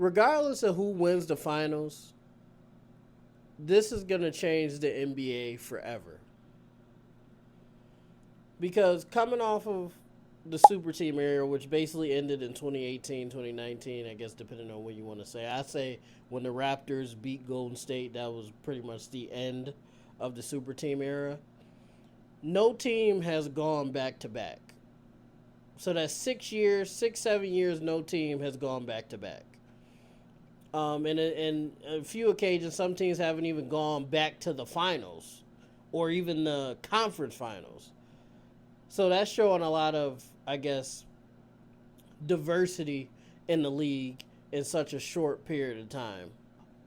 regardless of who wins the finals, this is going to change the NBA forever. Because coming off of the super team era, which basically ended in 2018, 2019, I guess, depending on what you want to say. I say when the Raptors beat Golden State, that was pretty much the end of the super team era. No team has gone back to back. So that's 6 years, 6, 7 years, no team has gone back to back. And a few occasions, some teams haven't even gone back to the finals or even the conference finals. So that's showing a lot of, I guess, diversity in the league in such a short period of time.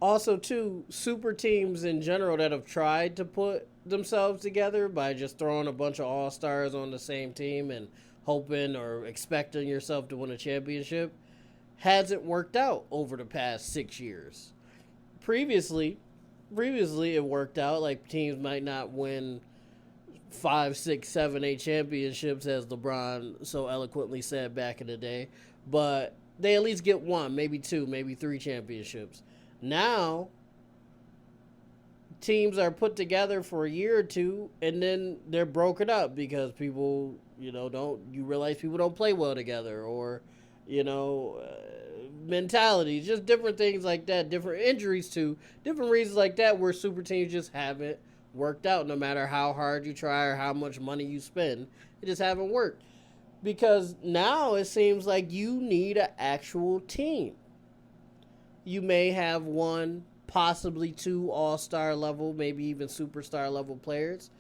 Also, too, super teams in general that have tried to put themselves together by just throwing a bunch of all stars on the same team and hoping or expecting yourself to win a championship hasn't worked out over the past 6 years. Previously, it worked out. Like teams might not win 5, 6, 7, 8 championships, as LeBron so eloquently said back in the day, but they at least get one, maybe two, maybe three championships. Now, teams are put together for a year or two, and then they're broken up because people, you realize people don't play well together, or, mentalities, just different things like that, different injuries too, different reasons like that, where super teams just haven't worked out no matter how hard you try or how much money you spend. It just haven't worked. Because now it seems like you need an actual team. You may have one, possibly two all-star level, maybe even superstar level players.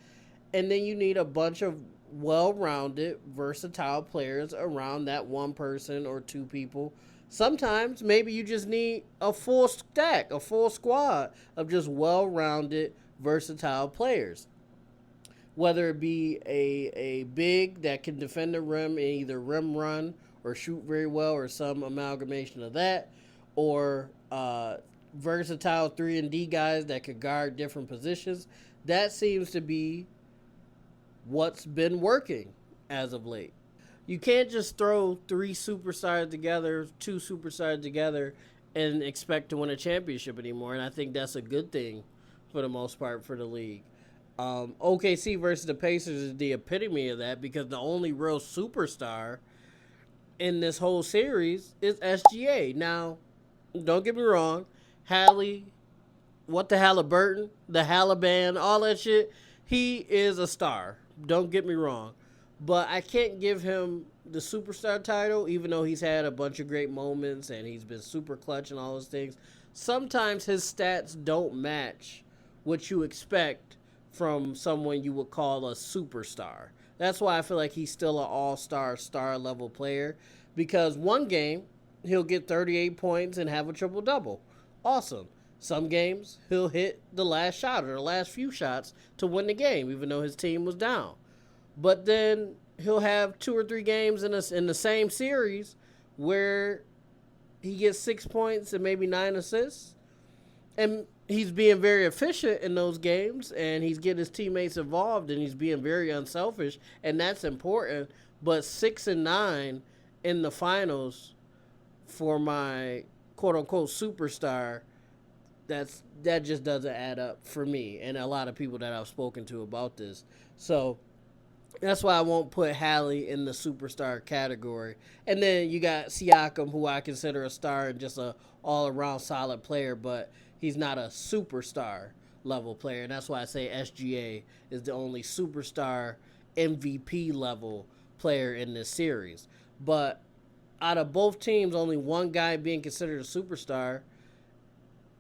And then you need a bunch of well-rounded, versatile players around that one person or two people. Sometimes maybe you just need a full stack, a full squad of just well-rounded, versatile players. Whether it be a big that can defend the rim and either rim run or shoot very well or some amalgamation of that, or versatile 3-and-D guys that could guard different positions. That seems to be what's been working as of late. You can't just throw three superstars together, two superstars together, and expect to win a championship anymore. And I think that's a good thing for the most part for the league. OKC versus the Pacers is the epitome of that, because the only real superstar in this whole series is SGA. Now, don't get me wrong, Hallie, what the Halliburton, the Halliban, all that shit, he is a star. Don't get me wrong. But I can't give him the superstar title, even though he's had a bunch of great moments and he's been super clutch and all those things. Sometimes his stats don't match what you expect from someone you would call a superstar. That's why I feel like he's still an all-star, star-level player. Because one game, he'll get 38 points and have a triple-double. Awesome. Some games, he'll hit the last shot or the last few shots to win the game, even though his team was down. But then he'll have 2 or 3 games in the same series where he gets 6 points and maybe 9 assists. And he's being very efficient in those games, and he's getting his teammates involved, and he's being very unselfish, and that's important. But 6 and 9 in the finals for my quote-unquote superstar, that just doesn't add up for me and a lot of people that I've spoken to about this. So that's why I won't put Hallie in the superstar category. And then you got Siakam, who I consider a star and just a all-around solid player, but he's not a superstar level player. And that's why I say SGA is the only superstar MVP level player in this series. But out of both teams, only one guy being considered a superstar.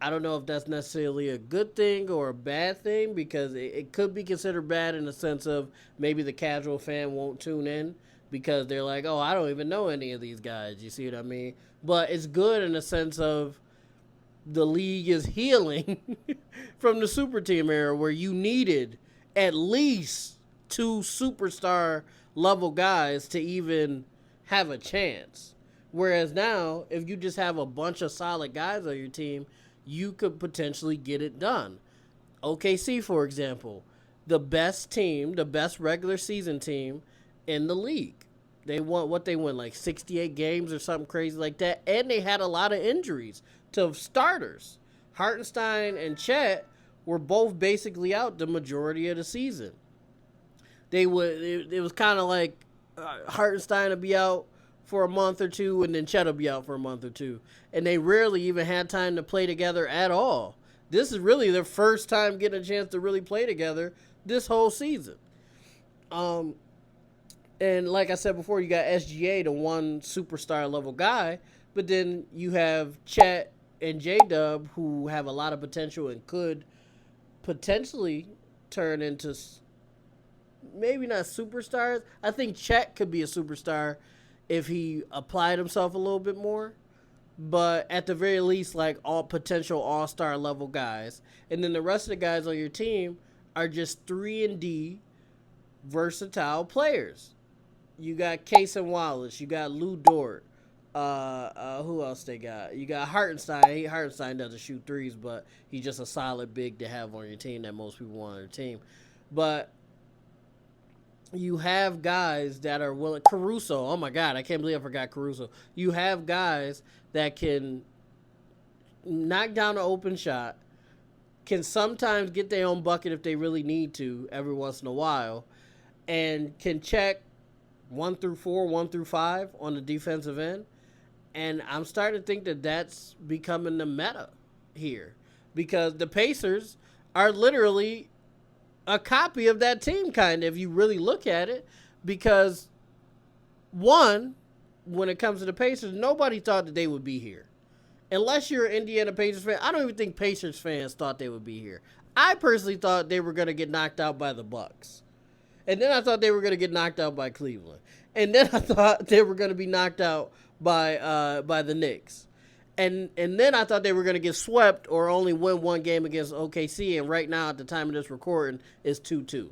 I don't know if that's necessarily a good thing or a bad thing, because it could be considered bad in the sense of maybe the casual fan won't tune in because they're like, oh, I don't even know any of these guys. You see what I mean? But it's good in the sense of the league is healing from the super team era, where you needed at least 2 superstar level guys to even have a chance. Whereas now, if you just have a bunch of solid guys on your team, you could potentially get it done. OKC, for example, the best team, the best regular season team in the league. They won what they won like 68 games or something crazy like that, and they had a lot of injuries to starters. Hartenstein and Chet were both basically out the majority of the season. It was kind of like Hartenstein would be out for a month or two, and then Chet will be out for a month or two, and they rarely even had time to play together at all. This is really their first time getting a chance to really play together this whole season. Um, and like I said before, you got SGA, the one superstar level guy, but then you have Chet and J Dub, who have a lot of potential and could potentially turn into maybe not superstars. I think Chet could be a superstar if he applied himself a little bit more. But at the very least, like all potential all-star level guys. And then the rest of the guys on your team are just 3-and-D versatile players. You got Case and Wallace. You got Lou Dort. Who else they got? You got Hartenstein. Hartenstein doesn't shoot threes, but he's just a solid big to have on your team that most people want on their team. But you have guys that are willing. Caruso. Oh my God, I can't believe I forgot Caruso. You have guys that can knock down an open shot, can sometimes get their own bucket if they really need to every once in a while, and can check 1 through 4, 1 through 5 on the defensive end. And I'm starting to think that that's becoming the meta here, because the Pacers are literally a copy of that team, kind of, if you really look at it. Because, one, when it comes to the Pacers, nobody thought that they would be here. Unless you're an Indiana Pacers fan, I don't even think Pacers fans thought they would be here. I personally thought they were going to get knocked out by the Bucks. And then I thought they were going to get knocked out by Cleveland. And then I thought they were going to be knocked out by the Knicks. And then I thought they were going to get swept or only win one game against OKC. And right now, at the time of this recording, it's 2-2.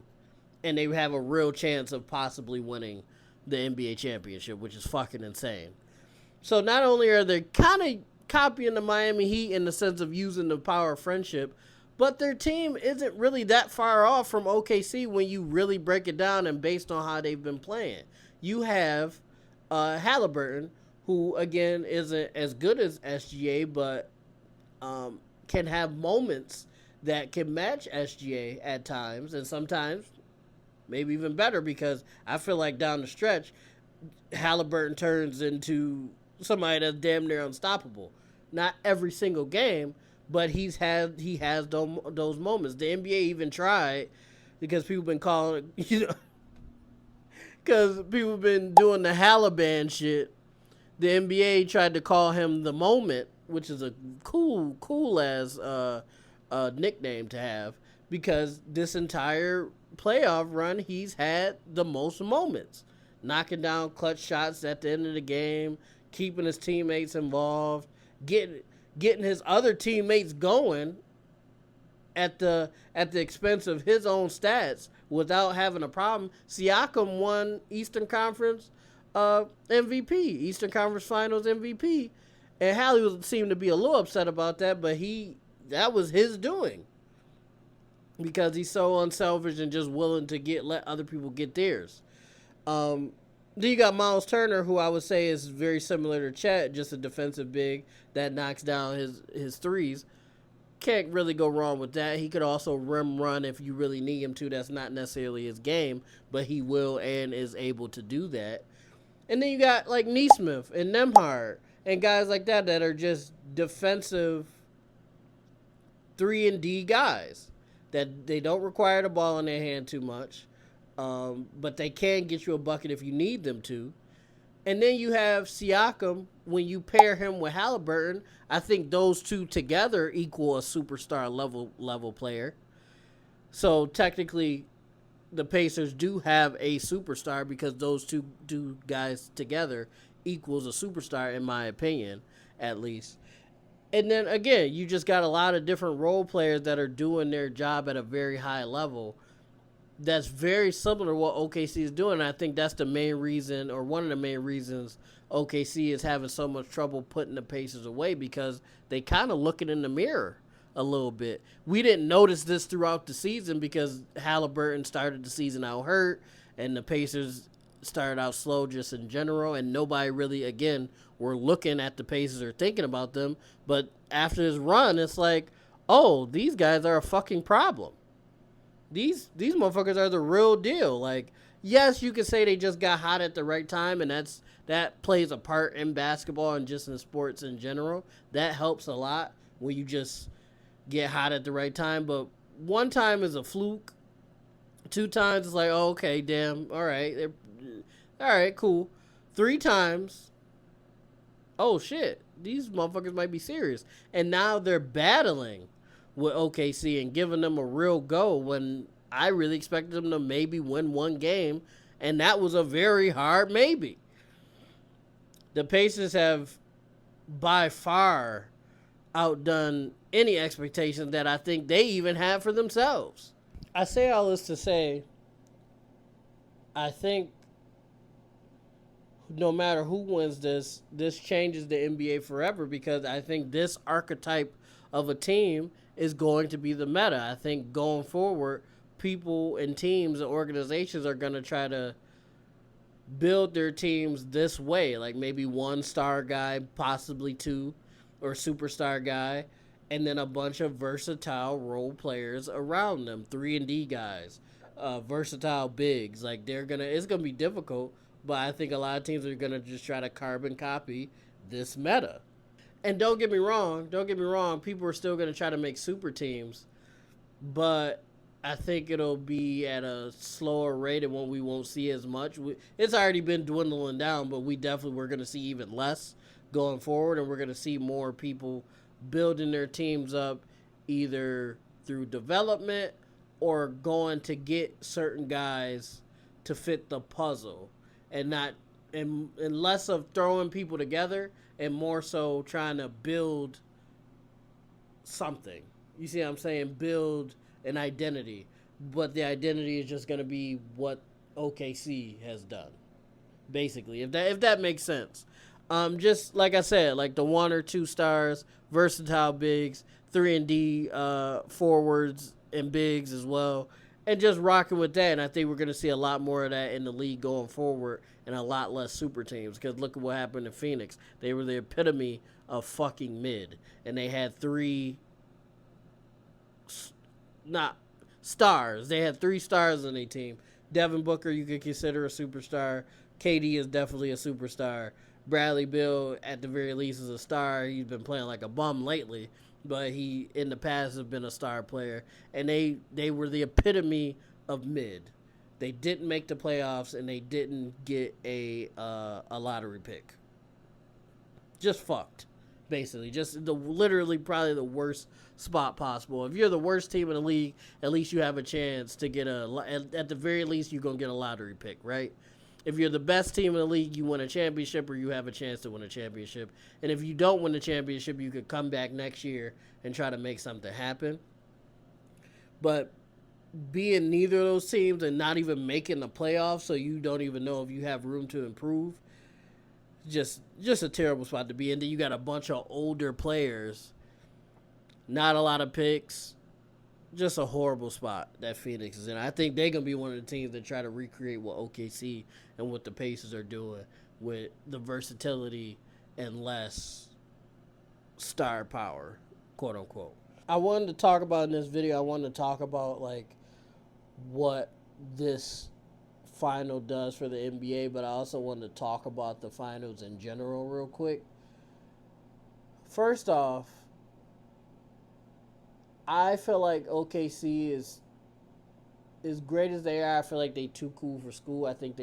And they have a real chance of possibly winning the NBA championship, which is fucking insane. So not only are they kind of copying the Miami Heat in the sense of using the power of friendship, but their team isn't really that far off from OKC when you really break it down and based on how they've been playing. You have Halliburton, who, again, isn't as good as SGA, but can have moments that can match SGA at times, and sometimes maybe even better, because I feel like down the stretch, Halliburton turns into somebody that's damn near unstoppable. Not every single game, but he has those moments. The NBA even tried, because people been calling, because people been doing the Halliburton shit. The NBA tried to call him the Moment, which is a cool as nickname to have, because this entire playoff run, he's had the most moments, knocking down clutch shots at the end of the game, keeping his teammates involved, getting his other teammates going at the expense of his own stats without having a problem. Siakam won Eastern Conference MVP, Eastern Conference Finals MVP, and Hallie seemed to be a little upset about that, but that was his doing, because he's so unselfish and just willing to let other people get theirs. Then you got Miles Turner, who I would say is very similar to Chet, just a defensive big that knocks down his threes. Can't really go wrong with that. He could also rim run if you really need him to. That's not necessarily his game, but he will and is able to do that. And then you got like Neesmith and Nembhard and guys like that are just defensive 3-and-D guys that they don't require the ball in their hand too much, but they can get you a bucket if you need them to. And then you have Siakam. When you pair him with Halliburton, I think those two together equal a superstar level player. So technically, the Pacers do have a superstar, because those two guys together equals a superstar, in my opinion, at least. And then, again, you just got a lot of different role players that are doing their job at a very high level. That's very similar to what OKC is doing. I think that's the main reason, or one of the main reasons, OKC is having so much trouble putting the Pacers away, because they kind of looking in the mirror a little bit. We didn't notice this throughout the season because Halliburton started the season out hurt, and the Pacers started out slow just in general, and nobody really, again, were looking at the Pacers or thinking about them. But after this run, it's like, oh, these guys are a fucking problem. These motherfuckers are the real deal. Like, yes, you could say they just got hot at the right time, and that plays a part in basketball and just in sports in general. That helps a lot when you just get hot at the right time. But one time is a fluke. Two times it's like, oh, okay, damn, all right, cool. Three times, oh shit, these motherfuckers might be serious. And now they're battling with OKC and giving them a real go when I really expected them to maybe win one game, and that was a very hard maybe. The Pacers have by far outdone any expectations that I think they even had for themselves. I say all this to say, I think no matter who wins this changes the NBA forever, because I think this archetype of a team is going to be the meta. I think going forward, people and teams and organizations are going to try to build their teams this way, like maybe one star guy, possibly two, or superstar guy, and then a bunch of versatile role players around them, 3-and-D guys, versatile bigs. Like it's gonna be difficult, but I think a lot of teams are gonna just try to carbon copy this meta. And don't get me wrong, people are still gonna try to make super teams, but I think it'll be at a slower rate and one we won't see as much. It's already been dwindling down, but we're going to see even less going forward, and we're going to see more people building their teams up either through development or going to get certain guys to fit the puzzle, and not and less of throwing people together and more so trying to build something. You see what I'm saying? Build an identity, but the identity is just going to be what OKC has done, basically. If that makes sense. Just like I said, like the 1 or 2 stars, versatile bigs, 3-and-D forwards and bigs as well, and just rocking with that. And I think we're going to see a lot more of that in the league going forward, and a lot less super teams. Because look at what happened in Phoenix. They were the epitome of fucking mid, and they had 3 not stars. They had 3 stars on their team. Devin Booker, you could consider a superstar. KD is definitely a superstar. Bradley Beal, at the very least, is a star. He's been playing like a bum lately, but he, in the past, has been a star player. And they were the epitome of mid. They didn't make the playoffs, and they didn't get a lottery pick. Just fucked, basically. Just literally probably the worst spot possible. If you're the worst team in the league, at least you have a chance to get at the very least, you're going to get a lottery pick, right? If you're the best team in the league, you win a championship, or you have a chance to win a championship. And if you don't win the championship, you could come back next year and try to make something happen. But being neither of those teams and not even making the playoffs, so you don't even know if you have room to improve, just a terrible spot to be in. Then you got a bunch of older players, not a lot of picks, just a horrible spot that Phoenix is in. I think they're going to be one of the teams that try to recreate what OKC and what the Pacers are doing with the versatility and less star power, quote unquote. I wanted to talk about in this video, like what this final does for the NBA, but I also wanted to talk about the finals in general real quick. First off, I feel like OKC is as great as they are. I feel like they too cool for school. I think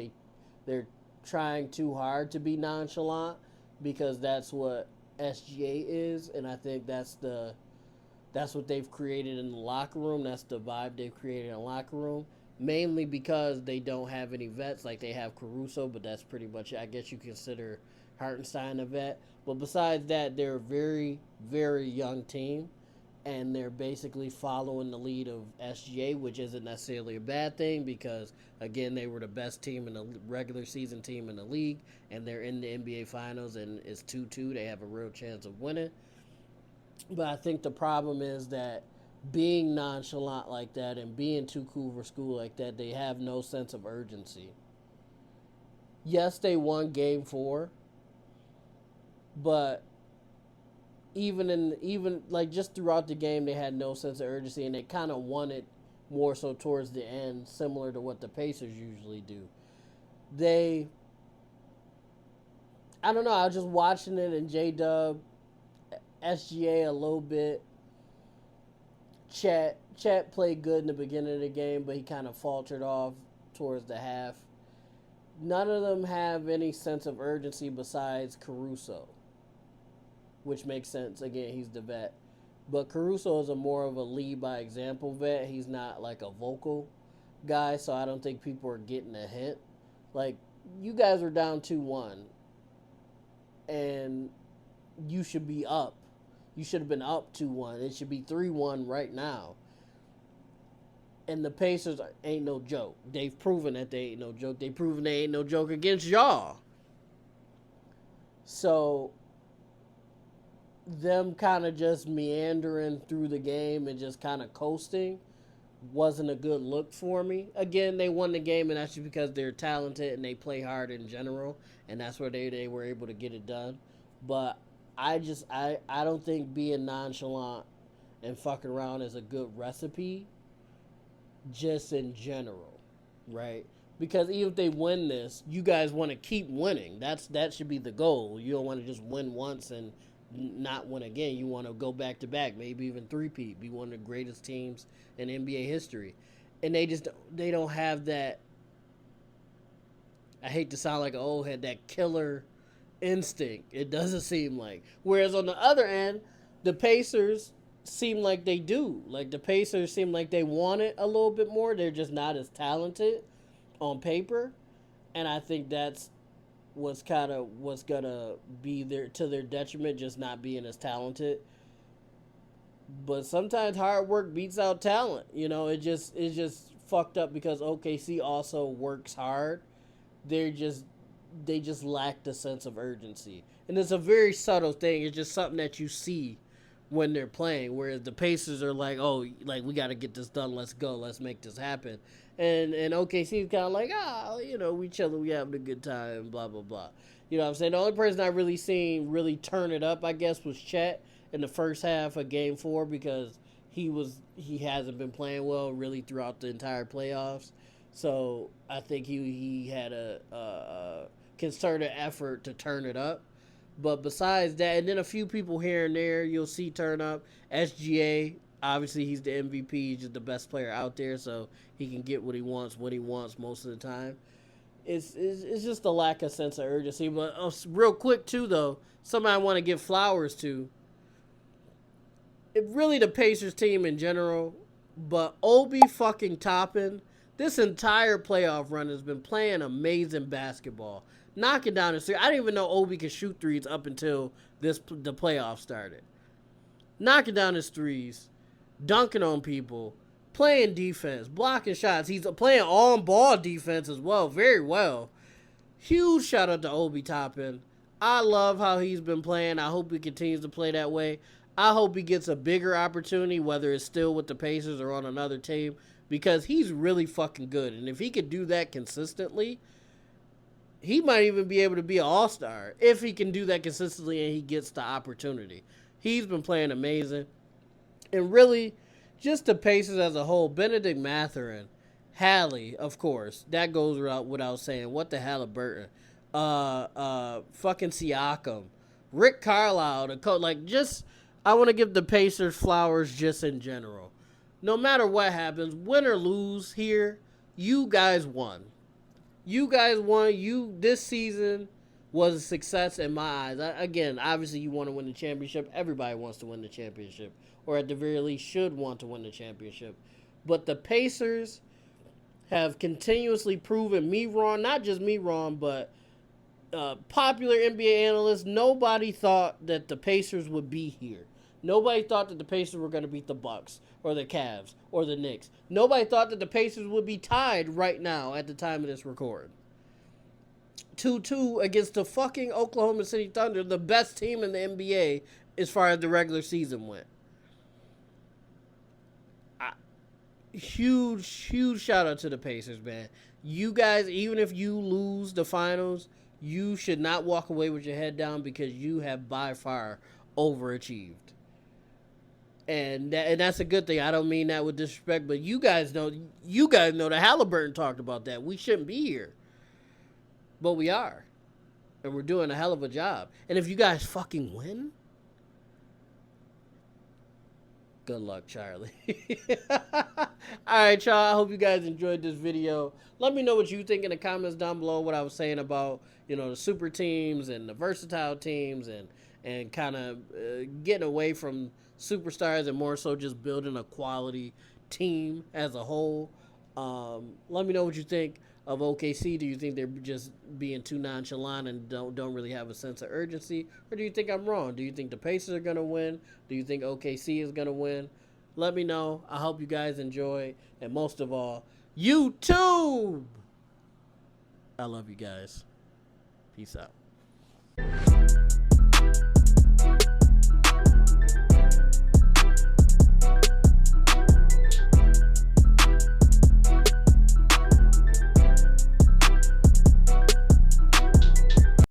they're trying too hard to be nonchalant, because that's what SGA is, and I think that's what they've created in the locker room. That's the vibe they've created in the locker room. Mainly because they don't have any vets. Like, they have Caruso, but that's pretty much it. I guess you consider Hartenstein a vet. But besides that, they're a very, very young team, and they're basically following the lead of SGA, which isn't necessarily a bad thing, because, again, they were the best team in the regular season team in the league, and they're in the NBA Finals, and it's 2-2. They have a real chance of winning. But I think the problem is that being nonchalant like that and being too cool for school like that, they have no sense of urgency. Yes, they won game 4, but even like just throughout the game they had no sense of urgency, and they kind of won it more so towards the end, similar to what the Pacers usually do. They I don't know, I was just watching it, and J Dub, SGA a little bit. Chat played good in the beginning of the game, but he kind of faltered off towards the half. None of them have any sense of urgency besides Caruso, which makes sense. Again, he's the vet. But Caruso is a more of a lead by example vet. He's not like a vocal guy, so I don't think people are getting a hint. Like, you guys are down 2-1, and you should be up. You should have been up 2-1. It should be 3-1 right now. And the Pacers ain't no joke. They've proven that they ain't no joke. They've proven they ain't no joke against y'all. So them kind of just meandering through the game and just kind of coasting wasn't a good look for me. Again, they won the game, and that's just because they're talented and they play hard in general, and that's where they were able to get it done. But I don't think being nonchalant and fucking around is a good recipe just in general, right? Because even if they win this, you guys want to keep winning. That should be the goal. You don't want to just win once and not win again. You want to go back to back, maybe even three-peat, be one of the greatest teams in NBA history. And they don't have that. I hate to sound like an old head, that killer instinct. It doesn't seem like. Whereas on the other end, the Pacers seem like they do. Like, the Pacers seem like they want it a little bit more. They're just not as talented on paper, and I think that's what's gonna be to their detriment, just not being as talented. But sometimes hard work beats out talent. It's just fucked up because OKC also works hard. They're just they just lack the sense of urgency, and it's a very subtle thing. It's just something that you see when they're playing, whereas the Pacers are like, oh, like, we got to get this done, let's go, let's make this happen. And OKC is kind of like, we chilling, we having a good time, blah, blah, blah. You know what I'm saying? The only person I really seen really turn it up, I guess, was Chet in the first half of Game 4, because he hasn't been playing well really throughout the entire playoffs. So I think he had a concerted effort to turn it up. But besides that, and then a few people here and there you'll see turn up. SGA, obviously he's the MVP. He's just the best player out there, so he can get what he wants most of the time. It's just a lack of sense of urgency. But real quick too, though, somebody I want to give flowers to. Really the Pacers team in general, but Obi fucking Toppin, this entire playoff run has been playing amazing basketball. Knocking down the three. I didn't even know Obi could shoot threes up until the playoffs started. Knocking down his threes, dunking on people, playing defense, blocking shots. He's playing on-ball defense as well, very well. Huge shout out to Obi Toppin. I love how he's been playing. I hope he continues to play that way. I hope he gets a bigger opportunity, whether it's still with the Pacers or on another team, because he's really fucking good. And if he could do that consistently, he might even be able to be an all-star if he can do that consistently and he gets the opportunity. He's been playing amazing. And really, just the Pacers as a whole, Benedict Mathurin, Hallie, of course, that goes without saying. What the Halliburton? Fucking Siakam. Rick Carlisle, the coach. Like, just, I want to give the Pacers flowers just in general. No matter what happens, win or lose here, you guys won. You guys won. This season was a success in my eyes. Again, obviously you want to win the championship. Everybody wants to win the championship, or at the very least should want to win the championship. But the Pacers have continuously proven me wrong. Not just me wrong, but popular NBA analysts. Nobody thought that the Pacers would be here. Nobody thought that the Pacers were going to beat the Bucks or the Cavs or the Knicks. Nobody thought that the Pacers would be tied right now at the time of this record. 2-2 against the fucking Oklahoma City Thunder, the best team in the NBA as far as the regular season went. huge shout out to the Pacers, man. You guys, even if you lose the finals, you should not walk away with your head down because you have by far overachieved. And that's a good thing. I don't mean that with disrespect, but you guys know that Halliburton talked about that. We shouldn't be here, but we are, and we're doing a hell of a job. And if you guys fucking win, good luck, Charlie. All right, y'all. I hope you guys enjoyed this video. Let me know what you think in the comments down below. What I was saying about the super teams and the versatile teams and kind of getting away from superstars and more so just building a quality team as a whole. Let me know what you think of OKC. Do you think they're just being too nonchalant and don't really have a sense of urgency, or do you think I'm wrong? Do you think the Pacers are gonna win? Do you think OKC is gonna win? Let me know. I hope you guys enjoy, and most of all, YouTube. I love you guys. Peace out.